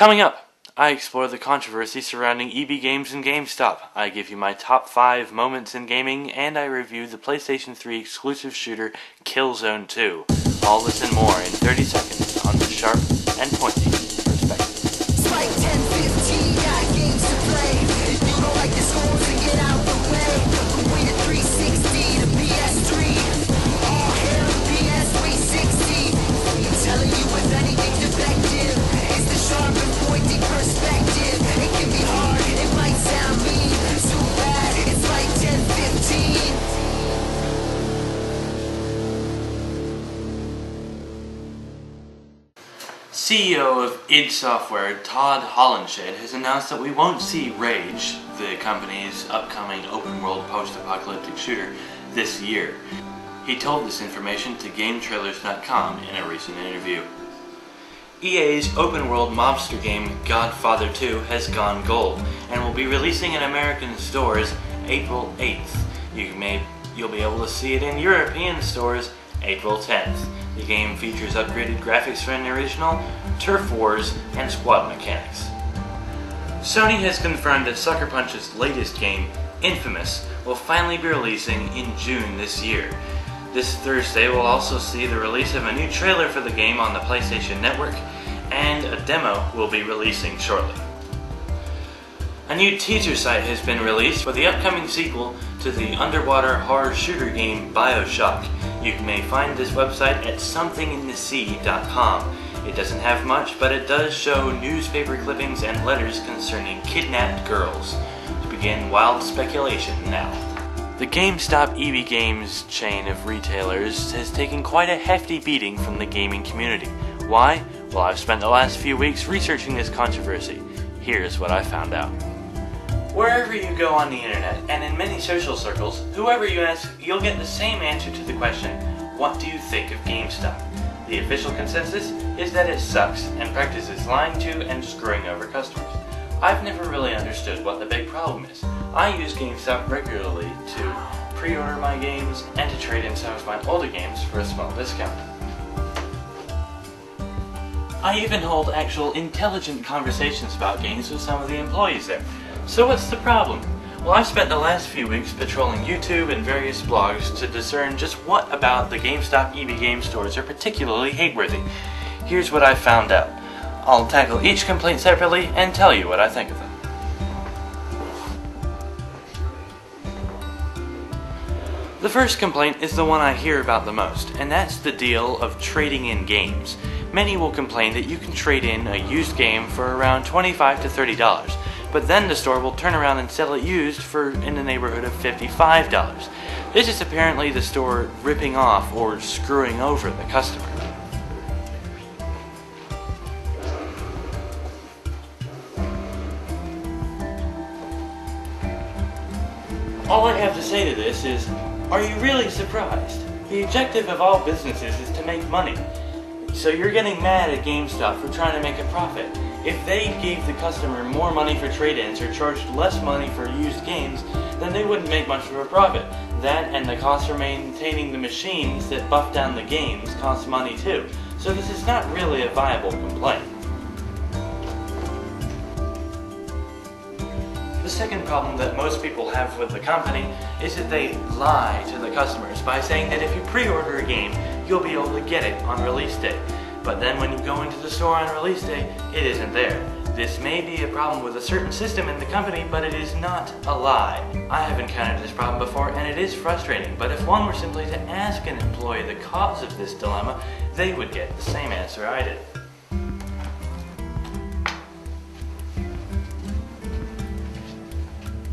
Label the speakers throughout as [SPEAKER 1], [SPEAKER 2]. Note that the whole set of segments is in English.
[SPEAKER 1] Coming up, I explore the controversy surrounding EB Games and GameStop. I give you my top 5 moments in gaming, and I review the PlayStation 3 exclusive shooter Killzone 2. All this and more in 30 seconds on the Sharp and Pointy Perspective.
[SPEAKER 2] It's like 10-15, got games to play. If you don't like the scores, then get out the way. From Windows 360 to PS3, all hail PS 360. I'm telling you if anything's defective, it's the Sharp and Pointy Perspective. It can be hard, it might sound mean, too bad, it's like 10-15.
[SPEAKER 1] CEO of id Software, Todd Hollenshed, has announced that we won't see Rage, the company's upcoming open-world post-apocalyptic shooter, this year. He told this information to GameTrailers.com in a recent interview. EA's open-world mobster game Godfather 2 has gone gold and will be releasing in American stores April 8th. You'll be able to see it in European stores April 10th. The game features upgraded graphics from the original, turf wars, and squad mechanics. Sony has confirmed that Sucker Punch's latest game, Infamous, will finally be releasing in June this year. This Thursday will also see the release of a new trailer for the game on the PlayStation Network, and a demo will be releasing shortly. A new teaser site has been released for the upcoming sequel to the underwater horror shooter game BioShock. You may find this website at somethinginthe.sea.com. It doesn't have much, but it does show newspaper clippings and letters concerning kidnapped girls. To begin wild speculation now. The GameStop EBgameschain of retailers has taken quite a hefty beating from the gaming community. Why? Well, I've spent the last few weeks researching this controversy. Here's what I found out. Wherever you go on the internet, and in many social circles, whoever you ask, you'll get the same answer to the question, what do you think of GameStop? The official consensus is that it sucks and practices lying to and screwing over customers. I've never really understood what the big problem is. I use GameStop regularly to pre-order my games and to trade in some of my older games for a small discount. I even hold actual intelligent conversations about games with some of the employees there. So what's the problem? Well, I've spent the last few weeks patrolling YouTube and various blogs to discern just what about the GameStop EB Game stores are particularly hate-worthy. Here's what I found out. I'll tackle each complaint separately and tell you what I think of them. The first complaint is the one I hear about the most, and that's the deal of trading in games. Many will complain that you can trade in a used game for around $25 to $30. But then the store will turn around and sell it used for in the neighborhood of $55. This is apparently the store ripping off or screwing over the customer. All I have to say to this is, are you really surprised? The objective of all businesses is to make money. So you're getting mad at GameStop for trying to make a profit. If they gave the customer more money for trade-ins or charged less money for used games, then they wouldn't make much of a profit. That and the cost for maintaining the machines that buff down the games costs money too. So this is not really a viable complaint. The second problem that most people have with the company is that they lie to the customers by saying that if you pre-order a game, you'll be able to get it on release day. But then when you go into the store on release day, it isn't there. This may be a problem with a certain system in the company, but it is not a lie. I have encountered this problem before, and it is frustrating, but if one were simply to ask an employee the cause of this dilemma, they would get the same answer I did.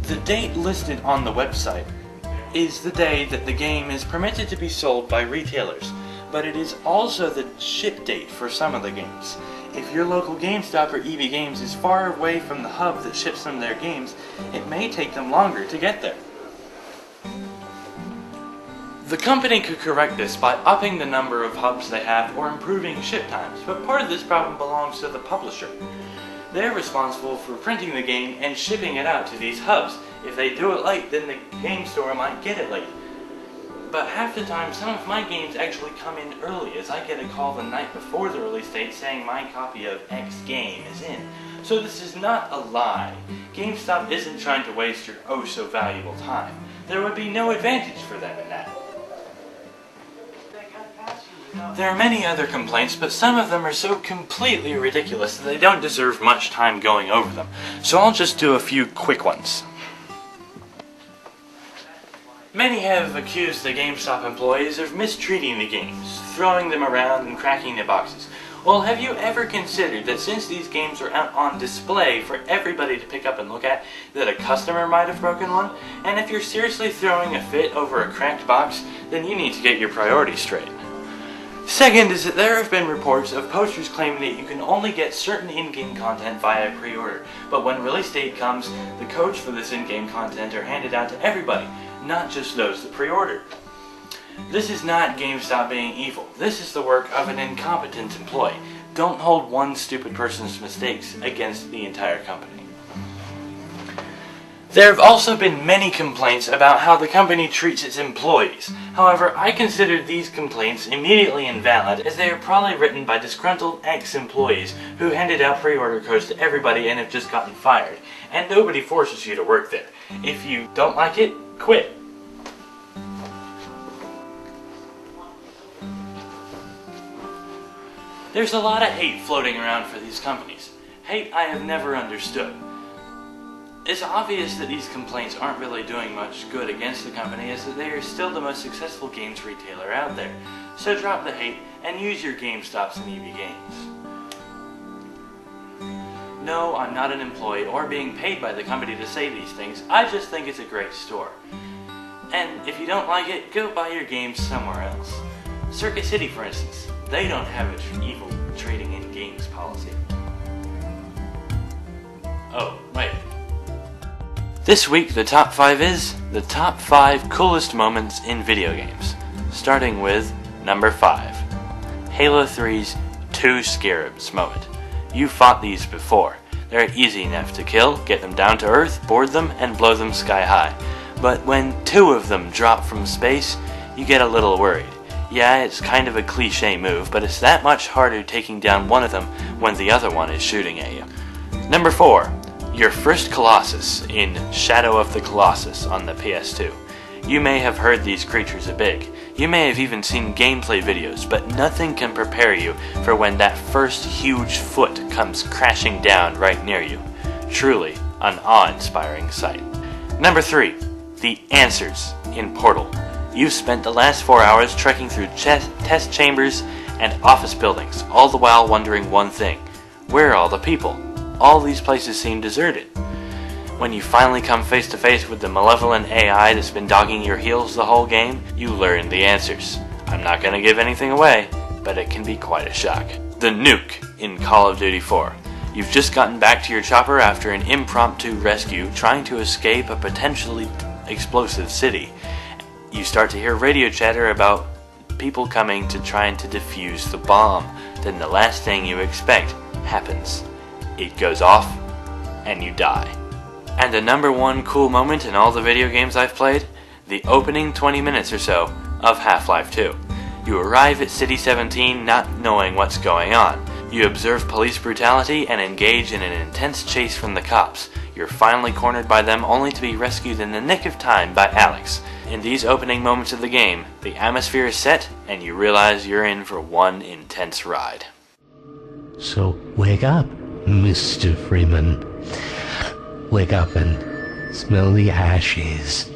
[SPEAKER 1] The date listed on the website is the day that the game is permitted to be sold by retailers, but it is also the ship date for some of the games. If your local GameStop or EB Games is far away from the hub that ships them their games, it may take them longer to get there. The company could correct this by upping the number of hubs they have or improving ship times, but part of this problem belongs to the publisher. They're responsible for printing the game and shipping it out to these hubs. If they do it late, then the game store might get it late. But half the time, some of my games actually come in early, as I get a call the night before the release date saying my copy of X game is in. So this is not a lie. GameStop isn't trying to waste your oh so valuable time. There would be no advantage for them in that. There are many other complaints, but some of them are so completely ridiculous that they don't deserve much time going over them. So I'll just do a few quick ones. Many have accused the GameStop employees of mistreating the games, throwing them around and cracking the boxes. Well, have you ever considered that since these games are out on display for everybody to pick up and look at, that a customer might have broken one? And if you're seriously throwing a fit over a cracked box, then you need to get your priorities straight. Second is that there have been reports of posters claiming that you can only get certain in-game content via pre-order, but when release date comes, the codes for this in-game content are handed out to everybody, not just those that pre-ordered. This is not GameStop being evil. This is the work of an incompetent employee. Don't hold one stupid person's mistakes against the entire company. There have also been many complaints about how the company treats its employees. However, I consider these complaints immediately invalid, as they are probably written by disgruntled ex-employees who handed out pre-order codes to everybody and have just gotten fired. And nobody forces you to work there. If you don't like it, quit. There's a lot of hate floating around for these companies. Hate I have never understood. It's obvious that these complaints aren't really doing much good against the company, as they are still the most successful games retailer out there. So drop the hate and use your GameStops and EBgames. No, I'm not an employee or being paid by the company to say these things. I just think it's a great store. And if you don't like it, go buy your games somewhere else. Circuit City, for instance, they don't have an evil trading in games policy. Oh, wait. This week the top 5 is the top 5 coolest moments in video games. Starting with number 5. Halo 3's 2 Scarabs moment. You fought these before. They're easy enough to kill, get them down to earth, board them, and blow them sky high. But when 2 of them drop from space, you get a little worried. Yeah, it's kind of a cliche move, but it's that much harder taking down one of them when the other one is shooting at you. Number 4. Your first Colossus in Shadow of the Colossus on the PS2. You may have heard these creatures are big. You may have even seen gameplay videos, but nothing can prepare you for when that first huge foot comes crashing down right near you. Truly, an awe-inspiring sight. Number 3. The answers in Portal. You've spent the last 4 hours trekking through test chambers and office buildings, all the while wondering one thing. Where are all the people? All these places seem deserted. When you finally come face to face with the malevolent AI that's been dogging your heels the whole game, you learn the answers. I'm not going to give anything away, but it can be quite a shock. The nuke in Call of Duty 4. You've just gotten back to your chopper after an impromptu rescue trying to escape a potentially explosive city. You start to hear radio chatter about people coming to trying to defuse the bomb. Then the last thing you expect happens. It goes off, and you die. And the number 1 cool moment in all the video games I've played? The opening 20 minutes or so of Half-Life 2. You arrive at City 17 not knowing what's going on. You observe police brutality and engage in an intense chase from the cops. You're finally cornered by them only to be rescued in the nick of time by Alex. In these opening moments of the game, the atmosphere is set and you realize you're in for one intense ride.
[SPEAKER 3] So wake up, Mr. Freeman. Wake up and smell the ashes.